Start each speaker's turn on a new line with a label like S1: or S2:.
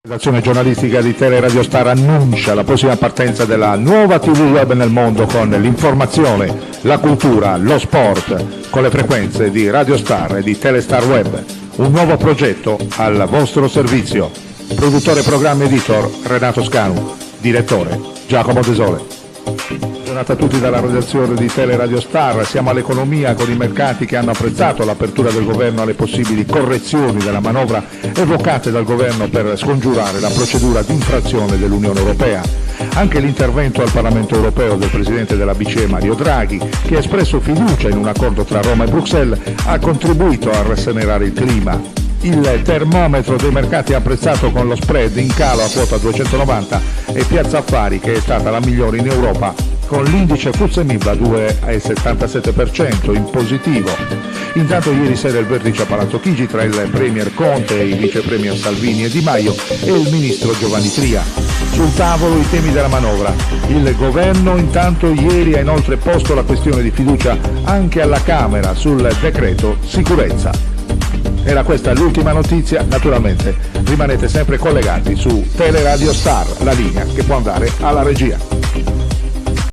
S1: La redazione giornalistica di Teleradio Star annuncia la prossima partenza della nuova TV web nel mondo con l'informazione, la cultura, lo sport, con le frequenze di Radio Star e di Telestar Web. Un nuovo progetto al vostro servizio. Produttore programma editor Renato Scanu, direttore Giacomo Desole. Buongiorno a tutti dalla redazione di Teleradio Star. Siamo all'economia con i mercati che hanno apprezzato l'apertura del governo alle possibili correzioni della manovra evocate dal governo per scongiurare la procedura di infrazione dell'Unione Europea. Anche l'intervento al Parlamento Europeo del Presidente della BCE Mario Draghi, che ha espresso fiducia in un accordo tra Roma e Bruxelles, ha contribuito a rasserenare il clima. Il termometro dei mercati ha apprezzato con lo spread in calo a quota 290 e Piazza Affari, che è stata la migliore in Europa, con l'indice FTSE MIB a 2,77% in positivo. Intanto ieri sera il vertice a Palazzo Chigi tra il Premier Conte, i Vice Premier Salvini e Di Maio e il Ministro Giovanni Tria. Sul tavolo i temi della manovra. Il governo intanto ieri ha inoltre posto la questione di fiducia anche alla Camera sul decreto sicurezza. Era questa l'ultima notizia, naturalmente rimanete sempre collegati su Teleradio Star, la linea che può andare alla regia.